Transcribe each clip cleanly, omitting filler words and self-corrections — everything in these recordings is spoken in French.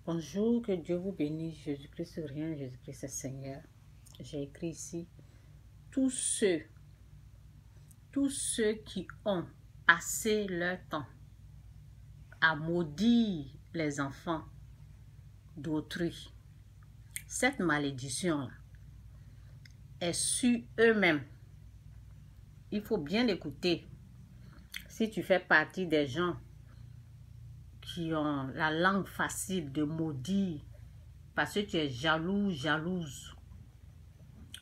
Bonjour, que Dieu vous bénisse. Jésus-Christ rien, Jésus-Christ est Seigneur. J'ai écrit ici, tous ceux qui ont passé leur temps à maudire les enfants d'autrui, cette malédiction-là est sur eux-mêmes. Il faut bien écouter. Si tu fais partie des gens qui ont la langue facile de maudire parce que tu es jaloux, jalouse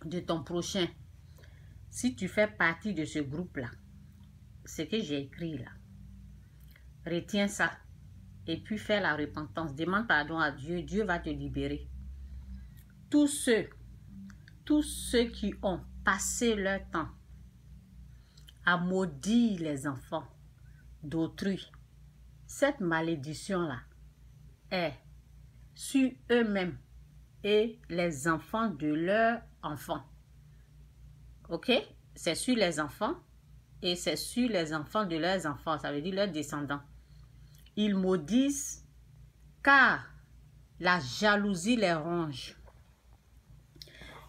de ton prochain, si tu fais partie de ce groupe-là, ce que j'ai écrit là, retiens ça et puis fais la repentance, demande pardon à Dieu, Dieu va te libérer. Tous ceux qui ont passé leur temps à maudire les enfants d'autrui, cette malédiction-là est sur eux-mêmes et les enfants de leurs enfants. Ok? C'est sur les enfants et c'est sur les enfants de leurs enfants, ça veut dire leurs descendants. Ils maudissent car la jalousie les ronge.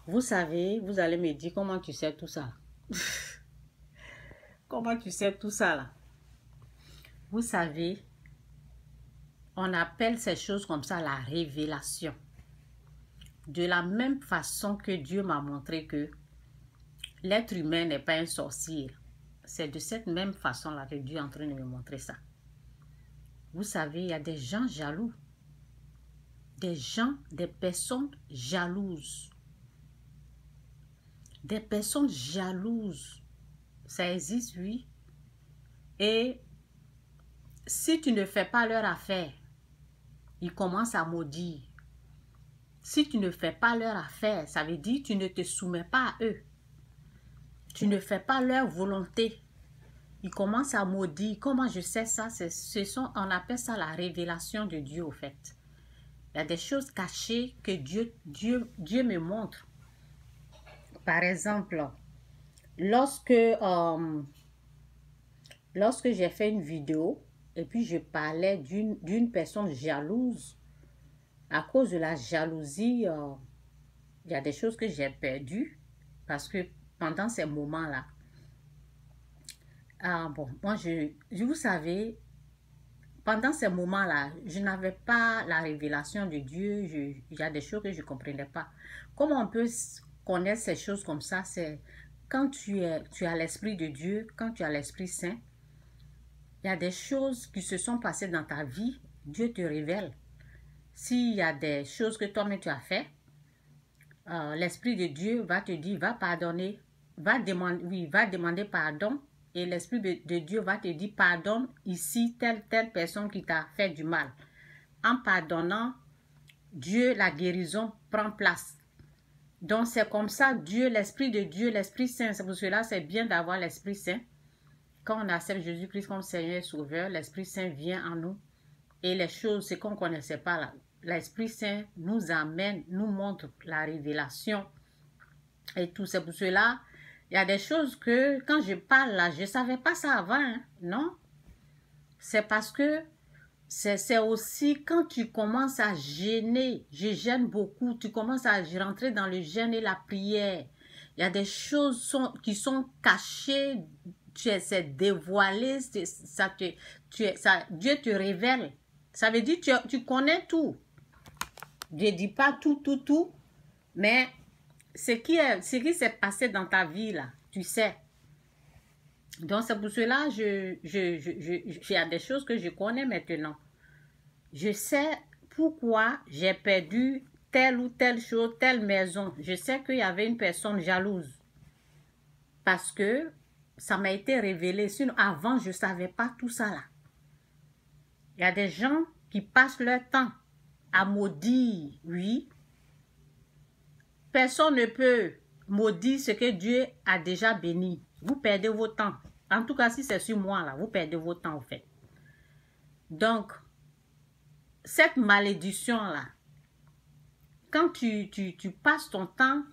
Vous savez, vous allez me dire comment tu sais tout ça. Comment tu sais tout ça là? Vous savez, on appelle ces choses comme ça la révélation. De la même façon que Dieu m'a montré que l'être humain n'est pas un sorcier. C'est de cette même façon-là que Dieu est en train de me montrer ça. Vous savez, il y a des gens jaloux. Des personnes jalouses. Des personnes jalouses. Ça existe, oui. Et si tu ne fais pas leur affaire, ils commencent à maudire. Si tu ne fais pas leur affaire, ça veut dire que tu ne te soumets pas à eux. Tu ne fais pas leur volonté. Ils commencent à maudire. Comment je sais ça? On appelle ça la révélation de Dieu, au fait. Il y a des choses cachées que Dieu me montre. Par exemple, lorsque j'ai fait une vidéo et puis je parlais d'une personne jalouse, à cause de la jalousie, il y a des choses que j'ai perdues parce que pendant ces moments-là, moi, vous savez, pendant ces moments-là, je n'avais pas la révélation de Dieu. Il y a des choses que je ne comprenais pas. Comment on peut connaître ces choses comme ça? C'est quand tu as l'Esprit de Dieu, quand tu as l'Esprit Saint, il y a des choses qui se sont passées dans ta vie, Dieu te révèle. S'il y a des choses que toi-même tu as fait, l'Esprit de Dieu va te dire, va pardonner, va demander pardon. Et l'Esprit de Dieu va te dire, pardonne ici telle personne qui t'a fait du mal. En pardonnant, Dieu, la guérison prend place. Donc c'est comme ça, Dieu, l'Esprit de Dieu, l'Esprit Saint, c'est pour cela c'est bien d'avoir l'Esprit Saint. Quand on accepte Jésus-Christ comme Seigneur et Sauveur, l'Esprit Saint vient en nous. Et les choses, c'est qu'on ne connaissait pas là. L'Esprit Saint nous amène, nous montre la révélation et tout. C'est pour cela, il y a des choses que quand je parle là, je ne savais pas ça avant, hein? Non. C'est parce que c'est aussi quand tu commences à jeûner, je jeûne beaucoup, tu commences à rentrer dans le jeûne et la prière. Il y a des choses qui sont cachées, c'est dévoilé, Dieu te révèle. Ça veut dire que tu connais tout. Je ne dis pas tout, mais ce qui s'est passé dans ta vie là, tu sais. Donc c'est pour cela il y a des choses que je connais maintenant. Je sais pourquoi j'ai perdu telle ou telle chose, telle maison. Je sais qu'il y avait une personne jalouse. Parce que ça m'a été révélé. Sinon, avant, je ne savais pas tout ça là. Il y a des gens qui passent leur temps à maudire, oui. Personne ne peut maudire ce que Dieu a déjà béni. Vous perdez votre temps. En tout cas, si c'est sur moi, là, vous perdez votre temps, en fait. Donc, cette malédiction-là, quand tu passes ton temps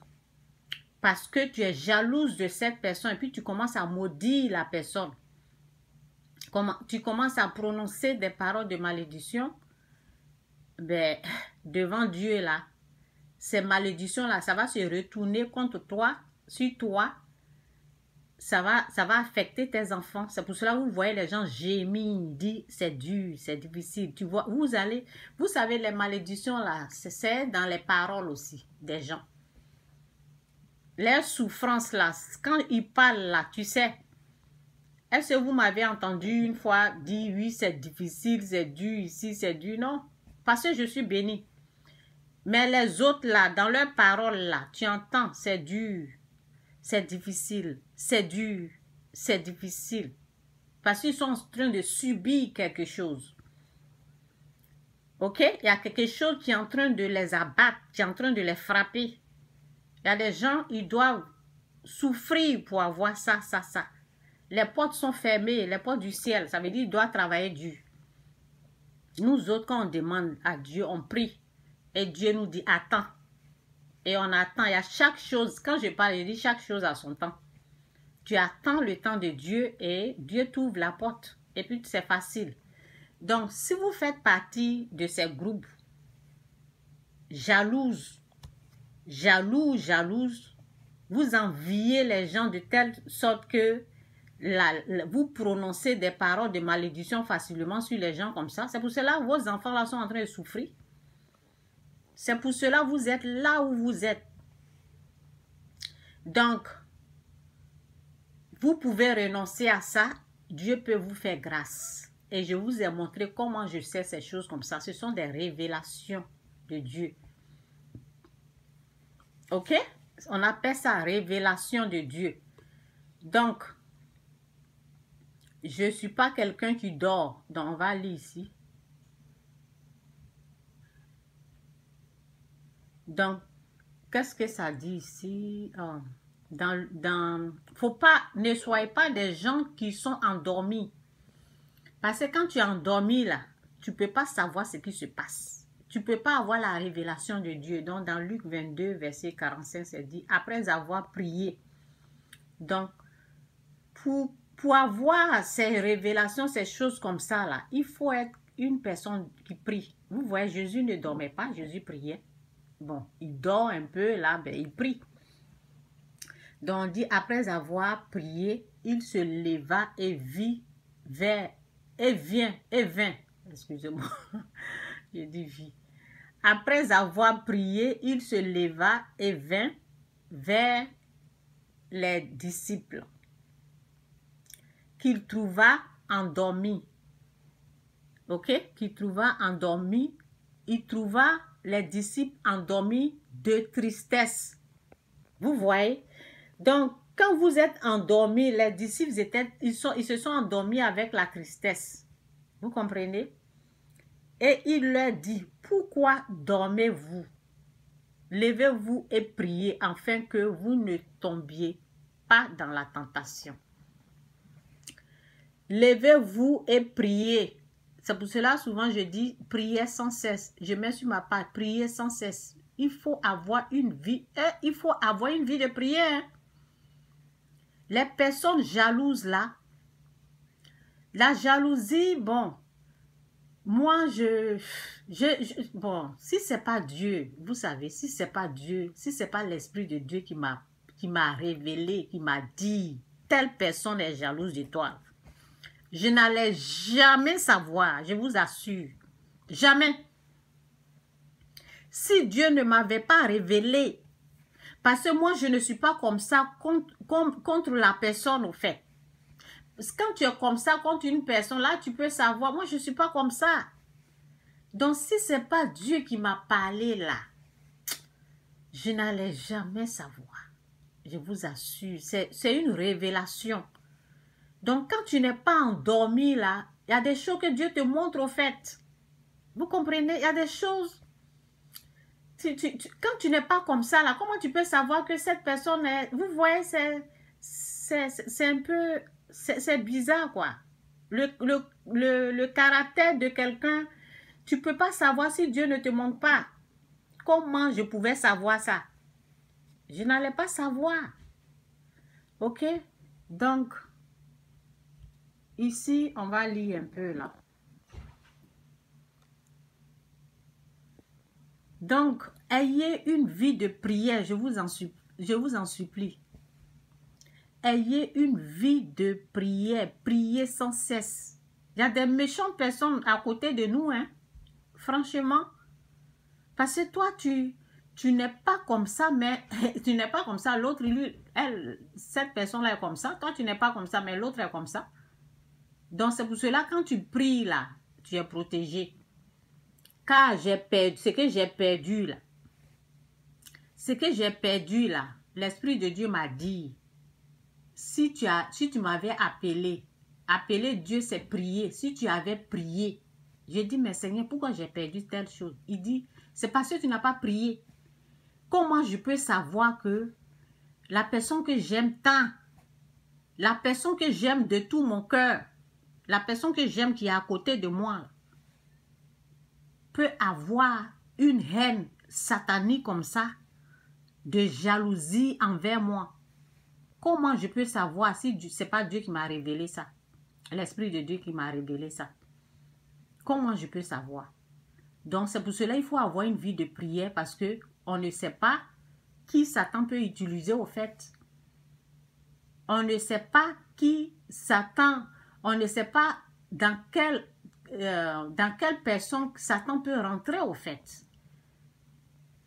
parce que tu es jalouse de cette personne et puis tu commences à maudire la personne, tu commences à prononcer des paroles de malédiction, ben, devant Dieu là, ces malédictions-là, ça va se retourner contre toi, sur toi. Ça va affecter tes enfants. C'est pour cela que vous voyez les gens gémir, dire c'est dur, c'est difficile. Tu vois, vous savez, les malédictions là, c'est dans les paroles aussi des gens. Les souffrances là, quand ils parlent là, tu sais, est-ce que vous m'avez entendu une fois dire oui, c'est difficile, c'est dur ici, c'est dur? Non, parce que je suis bénie. Mais les autres là, dans leurs paroles là, tu entends, c'est dur, c'est difficile, c'est dur, c'est difficile. Parce qu'ils sont en train de subir quelque chose. Ok? Il y a quelque chose qui est en train de les abattre, qui est en train de les frapper. Il y a des gens, ils doivent souffrir pour avoir ça, ça, ça. Les portes sont fermées, les portes du ciel. Ça veut dire qu'ils doivent travailler dur. Nous autres, quand on demande à Dieu, on prie. Et Dieu nous dit, attends. Et on attend. Il y a chaque chose. Quand je parle, je dis chaque chose à son temps. Tu attends le temps de Dieu et Dieu t'ouvre la porte. Et puis, c'est facile. Donc, si vous faites partie de ces groupes jalouses, vous enviez les gens de telle sorte que vous prononcez des paroles de malédiction facilement sur les gens comme ça. C'est pour cela que vos enfants là sont en train de souffrir. C'est pour cela que vous êtes là où vous êtes. Donc, vous pouvez renoncer à ça. Dieu peut vous faire grâce. Et je vous ai montré comment je sais ces choses comme ça. Ce sont des révélations de Dieu. Ok? On appelle ça révélation de Dieu. Donc, je ne suis pas quelqu'un qui dort. Donc, on va lire ici. Donc, qu'est-ce que ça dit ici? Faut pas, ne soyez pas des gens qui sont endormis. Parce que quand tu es endormi là, tu ne peux pas savoir ce qui se passe. Tu ne peux pas avoir la révélation de Dieu. Donc, dans Luc 22, verset 45, c'est dit, après avoir prié. Donc, pour avoir ces révélations, ces choses comme ça là, il faut être une personne qui prie. Vous voyez, Jésus ne dormait pas, Jésus priait. Bon, il dort un peu là, ben, il prie. Donc, on dit, après avoir prié, il se leva et vint. Excusez-moi, je dis vit. Après avoir prié, il se leva et vint vers les disciples qu'il trouva endormis. Ok? Qu'il trouva endormis. Il trouva les disciples endormis de tristesse. Vous voyez? Donc, quand vous êtes endormis, les disciples ils se sont endormis avec la tristesse. Vous comprenez? Et il leur dit, pourquoi dormez-vous? Levez-vous et priez afin que vous ne tombiez pas dans la tentation. Levez-vous et priez. C'est pour cela souvent je dis priez sans cesse. Je mets sur ma part, priez sans cesse. Il faut avoir une vie, il faut avoir une vie de prière. Les personnes jalouses là, la jalousie, bon, moi bon, si c'est pas Dieu, vous savez, si c'est pas Dieu, si c'est pas l'Esprit de Dieu qui m'a révélé, qui m'a dit, telle personne est jalouse de toi, je n'allais jamais savoir, je vous assure, jamais. Si Dieu ne m'avait pas révélé, parce que moi je ne suis pas comme ça contre la personne au fait. Quand tu es comme ça contre une personne, là, tu peux savoir. Moi, je ne suis pas comme ça. Donc, si ce n'est pas Dieu qui m'a parlé là, je n'allais jamais savoir. Je vous assure, c'est une révélation. Donc, quand tu n'es pas endormi là, il y a des choses que Dieu te montre au fait. Vous comprenez? Il y a des choses. Quand tu n'es pas comme ça là, comment tu peux savoir que cette personne est... Vous voyez, c'est un peu... C'est bizarre, quoi. Le caractère de quelqu'un, tu ne peux pas savoir si Dieu ne te montre pas. Comment je pouvais savoir ça? Je n'allais pas savoir. Ok? Donc, ici, on va lire un peu là. Donc, ayez une vie de prière, je vous en supplie. Ayez une vie de prière, priez sans cesse. Il y a des méchantes personnes à côté de nous, hein. Franchement. Parce que toi, tu n'es pas comme ça, mais tu n'es pas comme ça. L'autre, lui, cette personne-là est comme ça. Toi, tu n'es pas comme ça, mais l'autre est comme ça. Donc, c'est pour cela, quand tu pries là, tu es protégé. Car j'ai perdu, ce que j'ai perdu là, l'Esprit de Dieu m'a dit, si tu m'avais appelé Dieu, c'est prier. Si tu avais prié, j'ai dit, mais Seigneur, pourquoi j'ai perdu telle chose? Il dit, c'est parce que tu n'as pas prié. Comment je peux savoir que la personne que j'aime tant, la personne que j'aime de tout mon cœur, la personne que j'aime qui est à côté de moi, peut avoir une haine satanique comme ça, de jalousie envers moi? Comment je peux savoir si ce n'est pas Dieu qui m'a révélé ça? L'Esprit de Dieu qui m'a révélé ça. Comment je peux savoir? Donc, c'est pour cela qu'il faut avoir une vie de prière parce qu'on ne sait pas qui Satan peut utiliser au fait. On ne sait pas qui Satan, on ne sait pas dans quelle personne Satan peut rentrer au fait.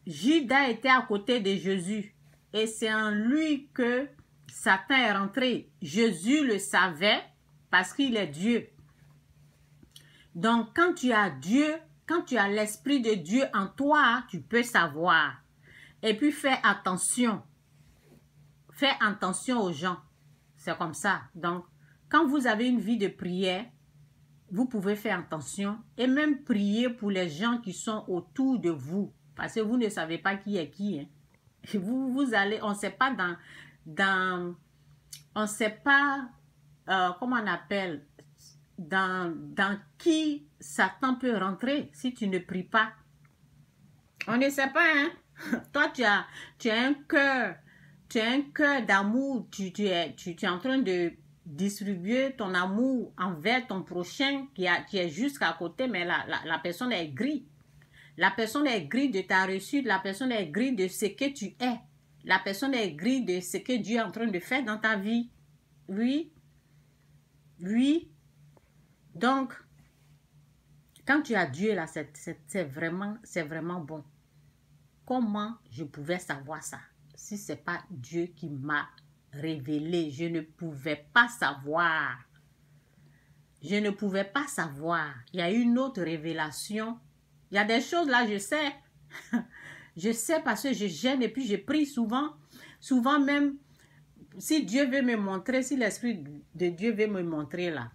Judas était à côté de Jésus et c'est en lui que Satan est rentré. Jésus le savait parce qu'il est Dieu. Donc, quand tu as Dieu, quand tu as l'Esprit de Dieu en toi, tu peux savoir. Et puis, fais attention. Fais attention aux gens. C'est comme ça. Donc, quand vous avez une vie de prière, vous pouvez faire attention et même prier pour les gens qui sont autour de vous. Parce que vous ne savez pas qui est qui. Hein. Vous allez, on ne sait pas on ne sait pas, comment on appelle, dans qui Satan peut rentrer si tu ne pries pas. On ne sait pas, hein. Toi, tu as un cœur, d'amour, tu es en train de distribuer ton amour envers ton prochain qui est juste à côté, mais la personne est grise. La personne est grise de ta réussite, la personne est grise de ce que tu es. La personne est grise de ce que Dieu est en train de faire dans ta vie. Oui. Oui. Donc, quand tu as Dieu là, c'est vraiment bon. Comment je pouvais savoir ça? Si ce n'est pas Dieu qui m'a révélé, je ne pouvais pas savoir. Je ne pouvais pas savoir. Il y a une autre révélation. Il y a des choses là, je sais. Je sais parce que je gêne et puis je prie souvent. Souvent même, si Dieu veut me montrer, si l'Esprit de Dieu veut me montrer là,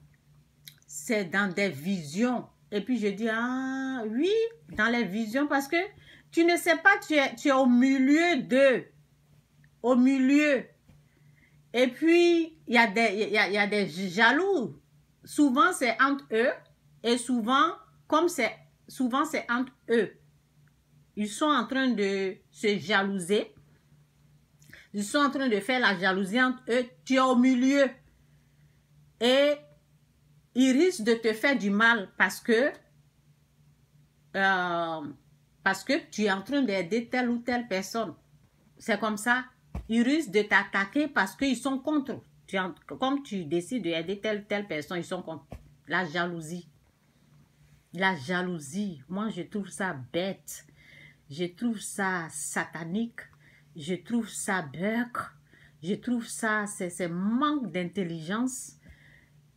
c'est dans des visions. Et puis je dis, ah oui, dans les visions parce que tu ne sais pas, tu es au milieu d'eux. Au milieu. Et puis, il y a des jaloux. Souvent, c'est entre eux. Et souvent, souvent, c'est entre eux. Ils sont en train de se jalouser. Ils sont en train de faire la jalousie entre eux. Tu es au milieu. Et ils risquent de te faire du mal parce que tu es en train d'aider telle ou telle personne. C'est comme ça. Ils risquent de t'attaquer parce qu'ils sont contre. Comme tu décides d'aider telle ou telle personne, ils sont contre. La jalousie. La jalousie. Moi, je trouve ça bête. Je trouve ça satanique. Je trouve ça bug. Je trouve ça, c'est manque d'intelligence.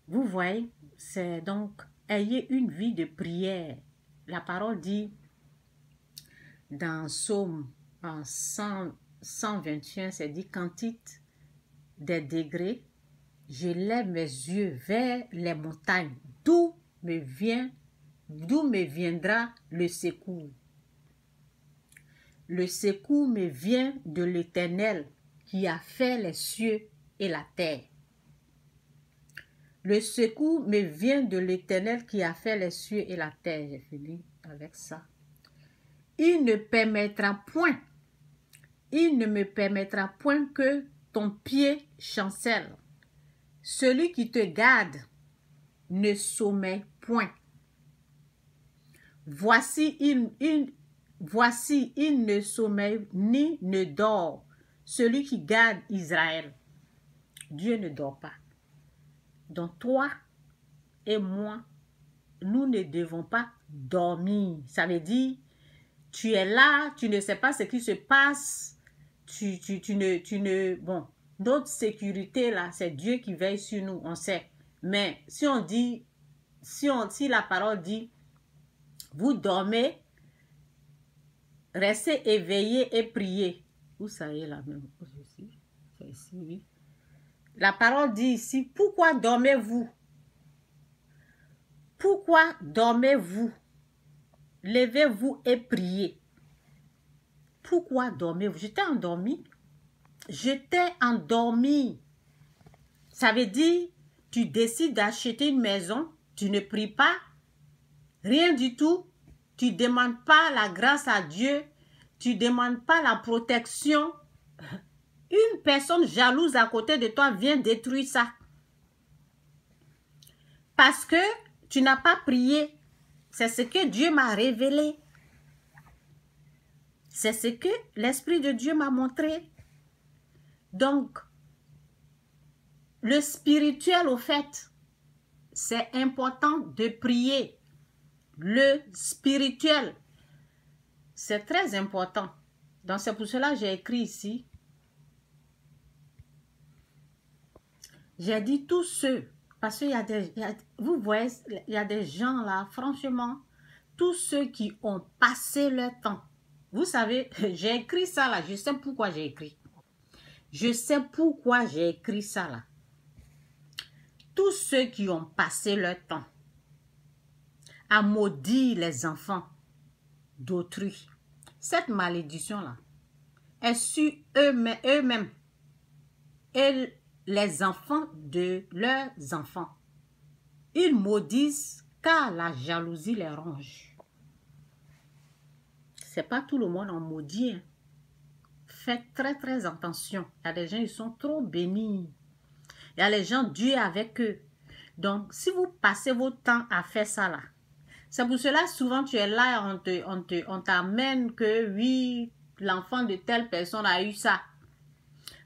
Vous voyez, c'est donc, ayez une vie de prière. La parole dit dans Psaume 121, c'est dit, quantité des degrés, je lève mes yeux vers les montagnes, d'où me viendra le secours. Le secours me vient de l'Éternel qui a fait les cieux et la terre. Le secours me vient de l'Éternel qui a fait les cieux et la terre. J'ai fini avec ça. Il ne me permettra point que ton pied chancelle. Celui qui te garde ne sommeille point. Voici voici, il ne sommeille ni ne dort, celui qui garde Israël. Dieu ne dort pas. Donc toi et moi, nous ne devons pas dormir. Ça veut dire, tu es là, tu ne sais pas ce qui se passe, bon, notre sécurité là, c'est Dieu qui veille sur nous, on sait. Mais si on dit, si la parole dit, vous dormez, restez éveillés et priez. Où ça est là même? C'est ici, oui. La parole dit ici, pourquoi dormez-vous? Pourquoi dormez-vous? Levez-vous et priez. Pourquoi dormez-vous? J'étais endormi. J'étais endormi. Ça veut dire, tu décides d'acheter une maison, tu ne pries pas, rien du tout. Tu ne demandes pas la grâce à Dieu, tu ne demandes pas la protection. Une personne jalouse à côté de toi vient détruire ça. Parce que tu n'as pas prié. C'est ce que Dieu m'a révélé. C'est ce que l'Esprit de Dieu m'a montré. Donc, le spirituel, au fait, c'est important de prier. Le spirituel, c'est très important. Donc, c'est pour cela que j'ai écrit ici. J'ai dit tous ceux, parce qu'il y a des, vous voyez, il y a des gens là, franchement, tous ceux qui ont passé leur temps. Vous savez, j'ai écrit ça là, je sais pourquoi j'ai écrit. Je sais pourquoi j'ai écrit ça là. Tous ceux qui ont passé leur temps à maudire les enfants d'autrui, cette malédiction-là est sur eux-mêmes et les enfants de leurs enfants. Ils maudissent car la jalousie les ronge. C'est pas tout le monde en maudit. Hein. Faites très très attention. Il y a des gens, ils sont trop bénis. Il y a les gens, Dieu est avec eux. Donc, si vous passez votre temps à faire ça là, c'est pour cela souvent tu es là, on t'amène que oui, l'enfant de telle personne a eu ça.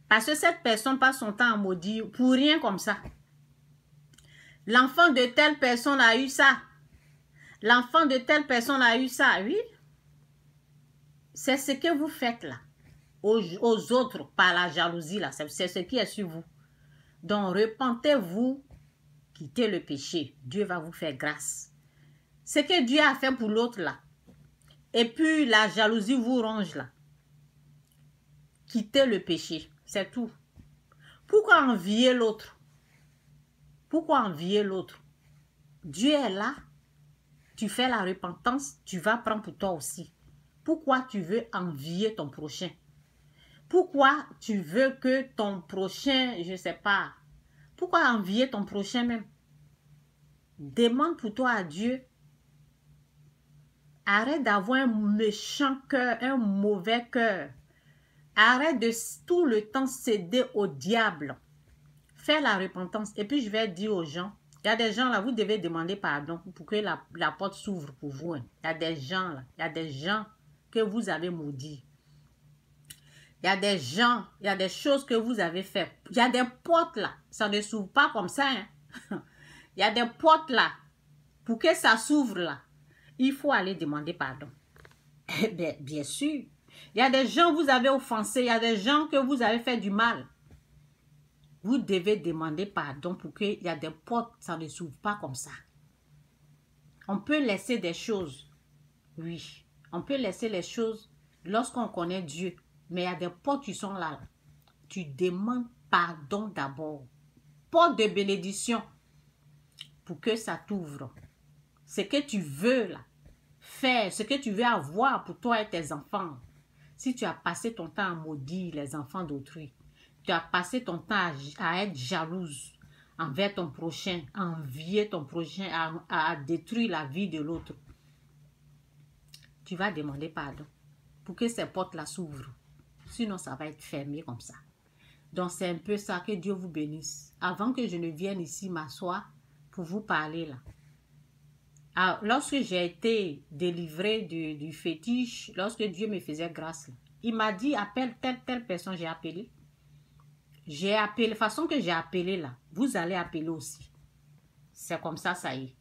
Parce que cette personne passe son temps à maudire pour rien comme ça. L'enfant de telle personne a eu ça. L'enfant de telle personne a eu ça, oui. C'est ce que vous faites là. Aux autres, par la jalousie là. C'est ce qui est sur vous. Donc, repentez-vous, quittez le péché. Dieu va vous faire grâce. Ce que Dieu a fait pour l'autre là. Et puis, la jalousie vous ronge là. Quittez le péché. C'est tout. Pourquoi envier l'autre? Pourquoi envier l'autre? Dieu est là. Tu fais la repentance, tu vas prendre pour toi aussi. Pourquoi tu veux envier ton prochain? Pourquoi tu veux que ton prochain, je ne sais pas, pourquoi envier ton prochain même? Demande pour toi à Dieu. Arrête d'avoir un méchant cœur, un mauvais cœur. Arrête de tout le temps céder au diable. Fais la repentance. Et puis je vais dire aux gens, il y a des gens là, vous devez demander pardon pour que la porte s'ouvre pour vous. Hein. Il y a des gens là, il y a des gens que vous avez maudits. Il y a des gens, il y a des choses que vous avez faites. Il y a des portes là, ça ne s'ouvre pas comme ça. Hein. Il y a des portes là, pour que ça s'ouvre là, il faut aller demander pardon. Bien sûr. Il y a des gens que vous avez offensés, il y a des gens que vous avez fait du mal. Vous devez demander pardon pour qu'il y a des portes, ça ne s'ouvre pas comme ça. On peut laisser des choses, oui. On peut laisser les choses lorsqu'on connaît Dieu. Mais il y a des portes qui sont là. Tu demandes pardon d'abord. Porte de bénédiction pour que ça t'ouvre. Ce que tu veux là, faire, ce que tu veux avoir pour toi et tes enfants. Si tu as passé ton temps à maudire les enfants d'autrui, tu as passé ton temps à être jalouse envers ton prochain, à envier ton prochain, à détruire la vie de l'autre, tu vas demander pardon pour que ces portes-là s'ouvrent. Sinon, ça va être fermé comme ça. Donc, c'est un peu ça. Que Dieu vous bénisse. Avant que je ne vienne ici m'asseoir pour vous parler là, Ah, lorsque j'ai été délivrée du fétiche, lorsque Dieu me faisait grâce, il m'a dit, appelle telle personne, j'ai appelé. J'ai appelé, la façon que j'ai appelé là, vous allez appeler aussi. C'est comme ça y est.